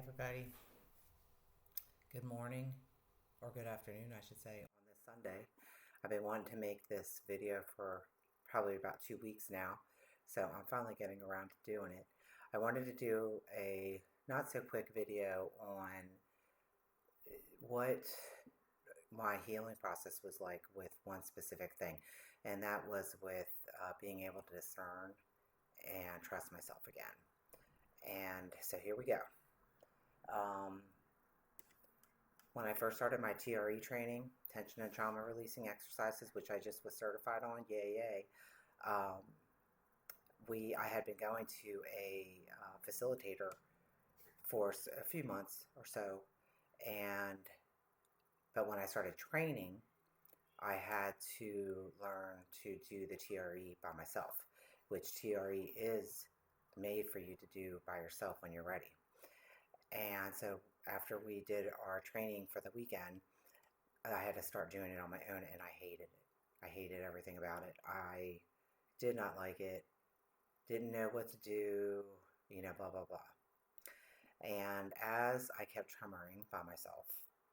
Everybody. Good morning, or good afternoon, I should say, on this Sunday. I've been wanting to make this video for probably about 2 weeks now, so I'm finally getting around to doing it. I wanted to do a not so quick video on what my healing process was like with one specific thing, and that was with being able to discern and trust myself again. And so here we go. Um, When I first started my TRE training, tension and trauma releasing exercises, which I just was certified on, yay, yay, um, I had been going to a facilitator for a few months or so, but when I started training, I had to learn to do the TRE by myself, which TRE is made for you to do by yourself when you're ready. And so after we did our training for the weekend, I had to start doing it on my own, and I hated it. I hated everything about it. I did not like it, didn't know what to do, blah, blah, blah. And as I kept tremoring by myself,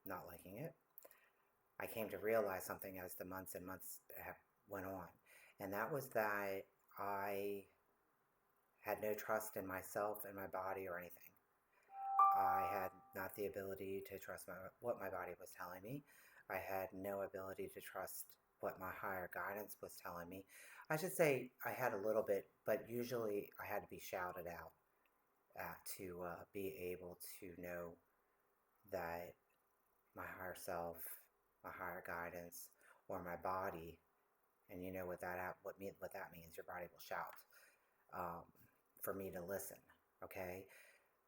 not liking it, I came to realize something as the months and months went on. And that was that I had no trust in myself and my body or anything. I had not the ability to trust what my body was telling me. I had no ability to trust what my higher guidance was telling me. I should say I had a little bit, but usually I had to be shouted out to be able to know that my higher self, my higher guidance, or my body, and you know what that means. Your body will shout um, for me to listen. Okay.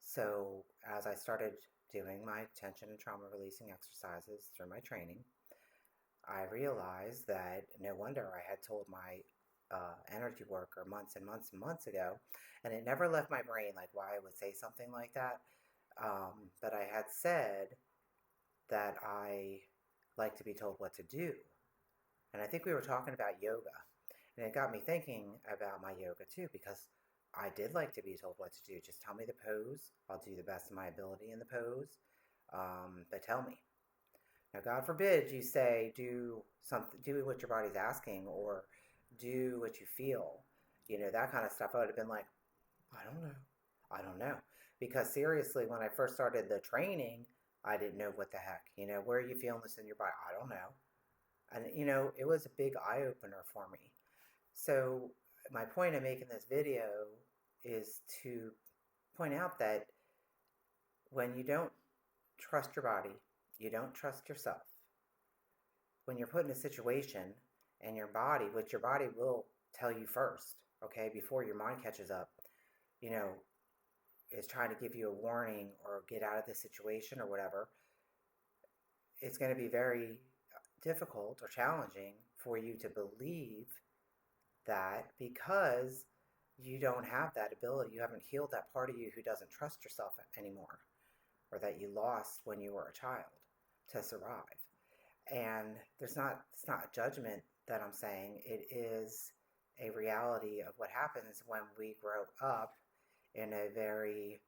So as I started doing my tension and trauma releasing exercises through my training, I realized that no wonder I had told my energy worker months and months and months ago, and it never left my brain like why I would say something like that. But I had said that I like to be told what to do. And I think we were talking about yoga. And it got me thinking about my yoga too, because I did like to be told what to do. Just tell me the pose. I'll do the best of my ability in the pose. But tell me. Now, God forbid you say do something, do what your body's asking, or do what you feel. That kind of stuff. I would have been like, I don't know. I don't know. Because seriously, when I first started the training, I didn't know what the heck. Where are you feeling this in your body? I don't know. And, it was a big eye opener for me. So, my point of making this video is to point out that when you don't trust your body, you don't trust yourself. When you're put in a situation and which your body will tell you first, okay, before your mind catches up, is trying to give you a warning or get out of the situation or whatever, it's going to be very difficult or challenging for you to believe that because you don't have that ability. You haven't healed that part of you who doesn't trust yourself anymore, or that you lost when you were a child to survive. And it's not a judgment that I'm saying. It is a reality of what happens when we grow up in a very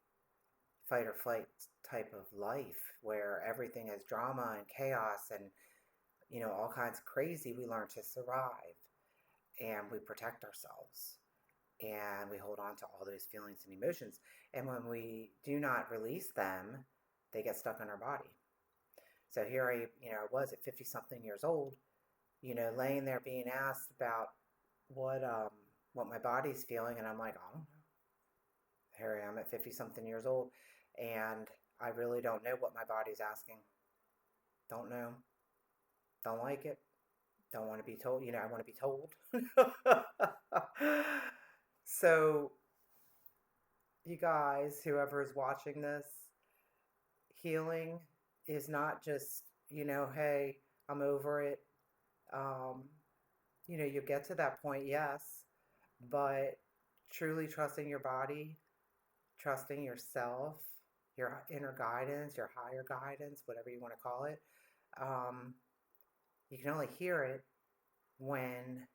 fight or flight type of life where everything is drama and chaos and all kinds of crazy. We learn to survive and we protect ourselves and we hold on to all those feelings and emotions, and when we do not release them, they get stuck in our body. So here I was at 50 something years old, laying there being asked about what my body's feeling, and I'm like, I don't know. Here I am at 50 something years old, and I really don't know what my body's asking. Don't know. Don't like it. Don't want to be told. I want to be told. So, you guys, whoever is watching this, healing is not just, hey, I'm over it. Um, you get to that point, yes, but truly trusting your body, trusting yourself, your inner guidance, your higher guidance, whatever you want to call it, um, you can only hear it when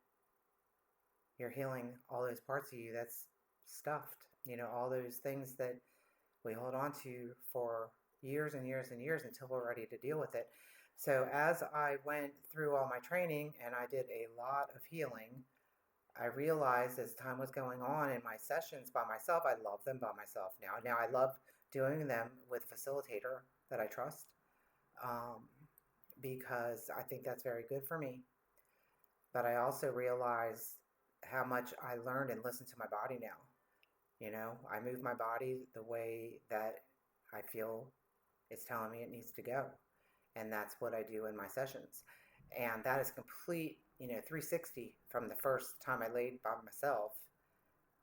you're healing all those parts of you that's stuffed, all those things that we hold on to for years and years and years until we're ready to deal with it. So as I went through all my training and I did a lot of healing, I realized as time was going on in my sessions by myself, I love them by myself now. Now I love doing them with a facilitator that I trust, um, because I think that's very good for me. But I also realized how much I learned and listened to my body now. You know, I move my body the way that I feel it's telling me it needs to go. And that's what I do in my sessions. And that is complete, 360 from the first time I laid by myself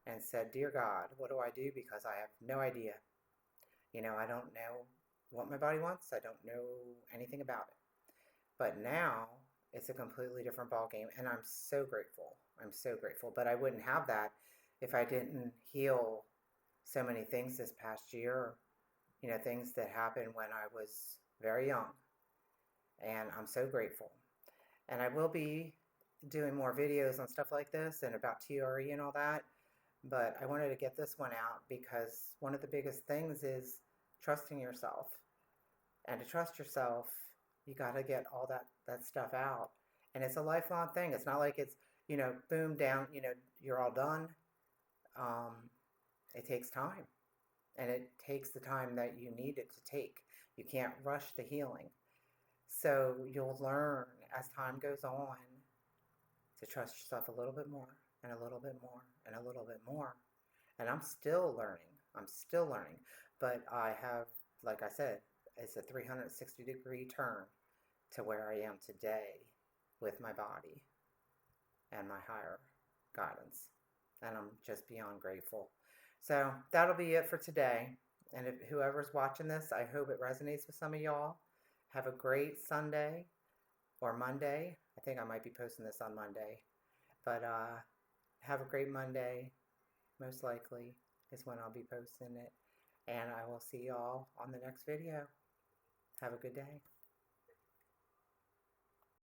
and said, Dear God, what do I do? Because I have no idea. I don't know what my body wants. I don't know anything about it. But now it's a completely different ballgame, and I'm so grateful. I'm so grateful. But I wouldn't have that if I didn't heal so many things this past year, things that happened when I was very young. And I'm so grateful. And I will be doing more videos on stuff like this and about TRE and all that. But I wanted to get this one out because one of the biggest things is trusting yourself. And to trust yourself, you got to get all that stuff out. And it's a lifelong thing. It's not like it's, boom, down, you're all done. It takes time. And it takes the time that you need it to take. You can't rush the healing. So you'll learn as time goes on to trust yourself a little bit more and a little bit more and a little bit more. And I'm still learning. I'm still learning. But I have, like I said, it's a 360-degree turn to where I am today with my body and my higher guidance. And I'm just beyond grateful. So that'll be it for today. And if whoever's watching this, I hope it resonates with some of y'all. Have a great Sunday or Monday. I think I might be posting this on Monday. But have a great Monday. Most likely is when I'll be posting it. And I will see y'all on the next video. Have a good day.